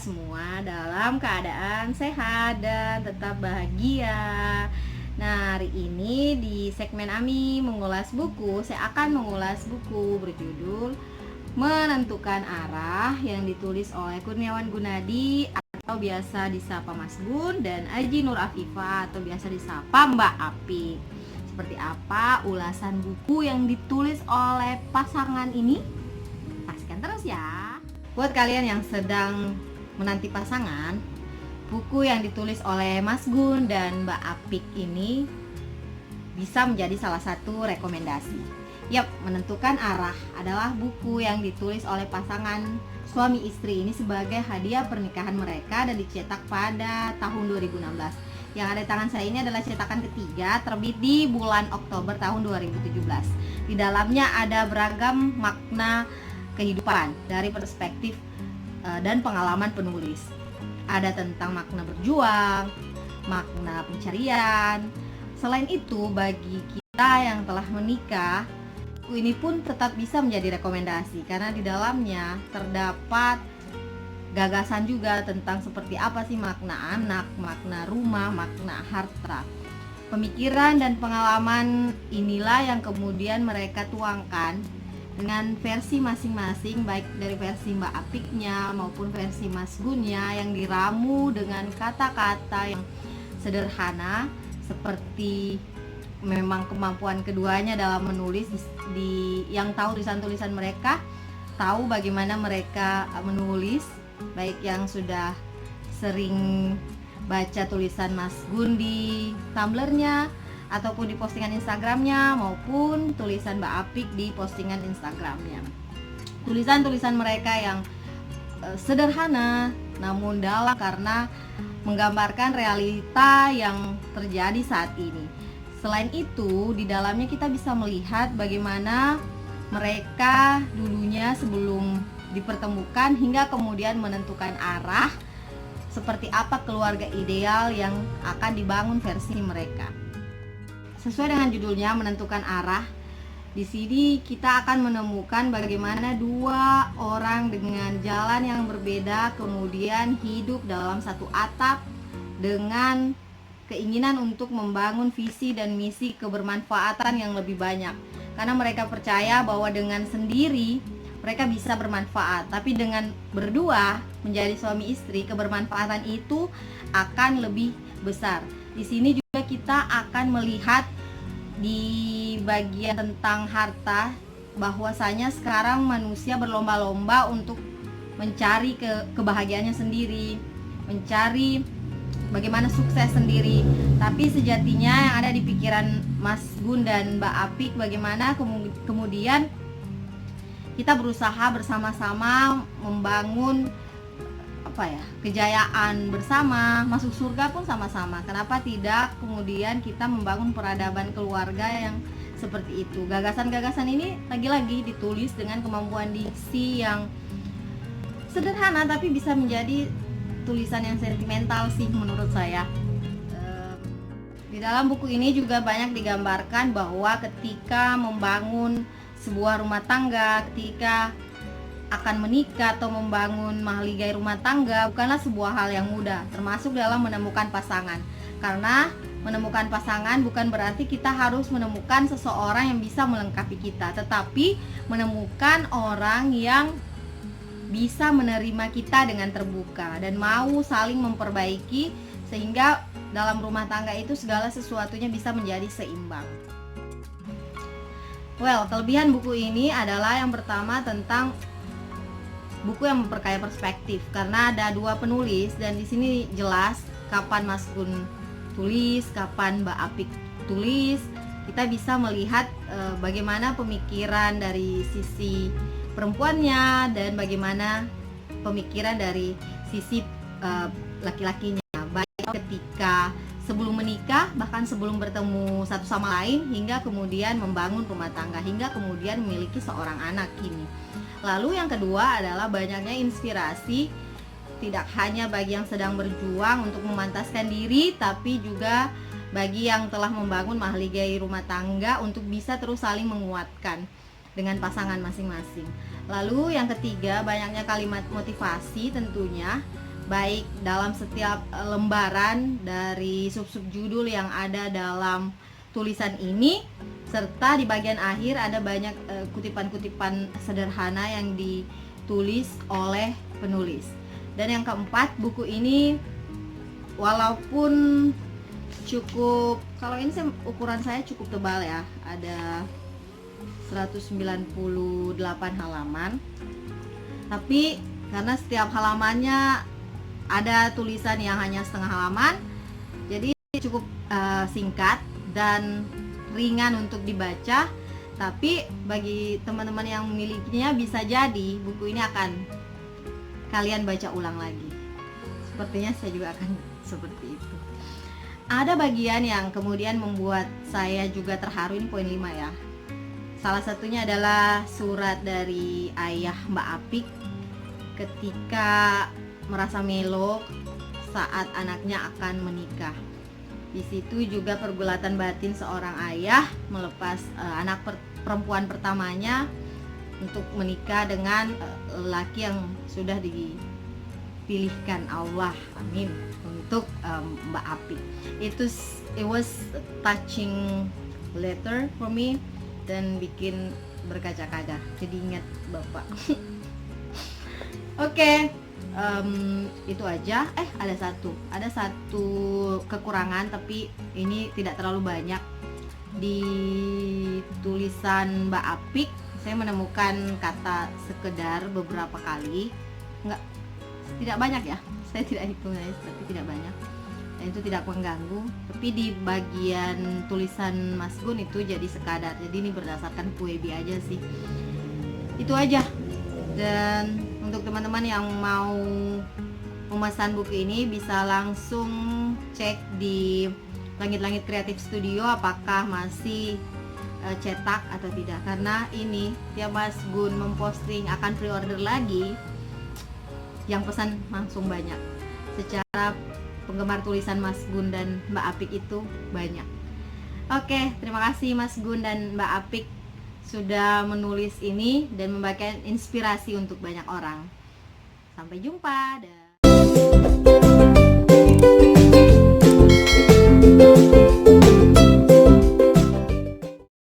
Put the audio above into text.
semua dalam keadaan sehat dan tetap bahagia. Nah, hari ini di segmen Ami mengulas buku, saya akan mengulas buku berjudul Menentukan Arah yang ditulis oleh Kurniawan Gunadi atau biasa disapa Mas Gun dan Aji Nur Afifah atau biasa disapa Mbak Api. Seperti apa ulasan buku yang ditulis oleh pasangan ini? Pastikan terus ya. Buat kalian yang sedang menanti pasangan, buku yang ditulis oleh Mas Gun dan Mbak Apik ini bisa menjadi salah satu rekomendasi. Yap, Menentukan Arah adalah buku yang ditulis oleh pasangan suami istri ini sebagai hadiah pernikahan mereka dan dicetak pada tahun 2016. Yang ada di tangan saya ini adalah cetakan ketiga, terbit di bulan Oktober tahun 2017. Di dalamnya ada beragam makna kehidupan dari perspektif dan pengalaman penulis. Ada tentang makna berjuang, makna pencarian. Selain itu, bagi kita yang telah menikah, buku ini pun tetap bisa menjadi rekomendasi karena di dalamnya terdapat gagasan juga tentang seperti apa sih makna anak, makna rumah, makna harta. Pemikiran dan pengalaman inilah yang kemudian mereka tuangkan dengan versi masing-masing, baik dari versi Mbak Apiknya maupun versi Mas Gunnya, yang diramu dengan kata-kata yang sederhana seperti memang kemampuan keduanya dalam menulis yang tahu tulisan-tulisan mereka, tahu bagaimana mereka menulis, baik yang sudah sering baca tulisan Mas Gun di Tumblr-nya ataupun di postingan Instagramnya maupun tulisan Mbak Apik di postingan Instagramnya. Tulisan-tulisan mereka yang sederhana namun dalam karena menggambarkan realita yang terjadi saat ini. Selain itu, di dalamnya kita bisa melihat bagaimana mereka dulunya sebelum dipertemukan hingga kemudian menentukan arah, seperti apa keluarga ideal yang akan dibangun versi mereka. Sesuai dengan judulnya Menentukan Arah, di sini kita akan menemukan bagaimana dua orang dengan jalan yang berbeda kemudian hidup dalam satu atap dengan keinginan untuk membangun visi dan misi kebermanfaatan yang lebih banyak. Karena mereka percaya bahwa dengan sendiri mereka bisa bermanfaat, tapi dengan berdua menjadi suami istri, kebermanfaatan itu akan lebih besar. Di sini juga kita akan melihat di bagian tentang harta, bahwasanya sekarang manusia berlomba-lomba untuk mencari kebahagiaannya sendiri, mencari bagaimana sukses sendiri. Tapi sejatinya yang ada di pikiran Mas Gun dan Mbak Apik, bagaimana kemudian kita berusaha bersama-sama membangun kejayaan bersama, masuk surga pun sama-sama. Kenapa tidak kemudian kita membangun peradaban keluarga yang seperti itu? Gagasan-gagasan ini lagi-lagi ditulis dengan kemampuan diksi yang sederhana tapi bisa menjadi tulisan yang sentimental sih menurut saya. Di dalam buku ini juga banyak digambarkan bahwa ketika membangun sebuah rumah tangga, ketika akan menikah atau membangun mahligai rumah tangga bukanlah sebuah hal yang mudah, termasuk dalam menemukan pasangan. Karena menemukan pasangan bukan berarti kita harus menemukan seseorang yang bisa melengkapi kita, tetapi menemukan orang yang bisa menerima kita dengan terbuka dan mau saling memperbaiki, sehingga dalam rumah tangga itu segala sesuatunya bisa menjadi seimbang. Kelebihan buku ini adalah yang pertama tentang buku yang memperkaya perspektif, karena ada dua penulis dan di sini jelas kapan Mas Gun tulis, kapan Mbak Apik tulis. Kita bisa melihat bagaimana pemikiran dari sisi perempuannya dan bagaimana pemikiran dari sisi laki-lakinya, baik ketika sebelum menikah, bahkan sebelum bertemu satu sama lain, hingga kemudian membangun rumah tangga, hingga kemudian memiliki seorang anak ini. Lalu yang kedua adalah banyaknya inspirasi, tidak hanya bagi yang sedang berjuang untuk memantaskan diri, tapi juga bagi yang telah membangun mahligai rumah tangga untuk bisa terus saling menguatkan dengan pasangan masing-masing. Lalu yang ketiga, banyaknya kalimat motivasi tentunya baik dalam setiap lembaran dari sub-sub judul yang ada dalam tulisan ini, serta di bagian akhir ada banyak kutipan-kutipan sederhana yang ditulis oleh penulis. Dan yang keempat, buku ini walaupun cukup, kalau ini ukuran saya cukup tebal ya, ada 198 halaman, tapi karena setiap halamannya ada tulisan yang hanya setengah halaman, jadi cukup singkat dan ringan untuk dibaca. Tapi bagi teman-teman yang memilikinya, bisa jadi buku ini akan kalian baca ulang lagi. Sepertinya saya juga akan seperti itu. Ada bagian yang kemudian membuat saya juga terharu, ini poin 5 ya. Salah satunya adalah surat dari ayah Mbak Apik ketika merasa melo saat anaknya akan menikah. Di situ juga pergulatan batin seorang ayah melepas anak perempuan pertamanya untuk menikah dengan lelaki yang sudah dipilihkan Allah, amin, untuk Mbak Apik. It was a touching letter for me dan bikin berkaca-kaca, jadi ingat Bapak. Oke. Itu aja. Ada satu kekurangan, tapi ini tidak terlalu banyak. Di tulisan Mbak Apik saya menemukan kata sekedar beberapa kali, tidak banyak ya, saya tidak hitung guys, tapi tidak banyak, dan itu tidak mengganggu. Tapi di bagian tulisan Mas Gun itu jadi sekadar, jadi ini berdasarkan Puebi aja sih. Itu aja. Dan untuk teman-teman yang mau memesan buku ini bisa langsung cek di Langit-Langit Kreatif Studio apakah masih cetak atau tidak, karena ini tiap Mas Gun memposting akan pre-order lagi, yang pesan langsung banyak. Secara penggemar tulisan Mas Gun dan Mbak Apik itu banyak. Oke, terima kasih Mas Gun dan Mbak Apik sudah menulis ini dan membagikan inspirasi untuk banyak orang. Sampai jumpa.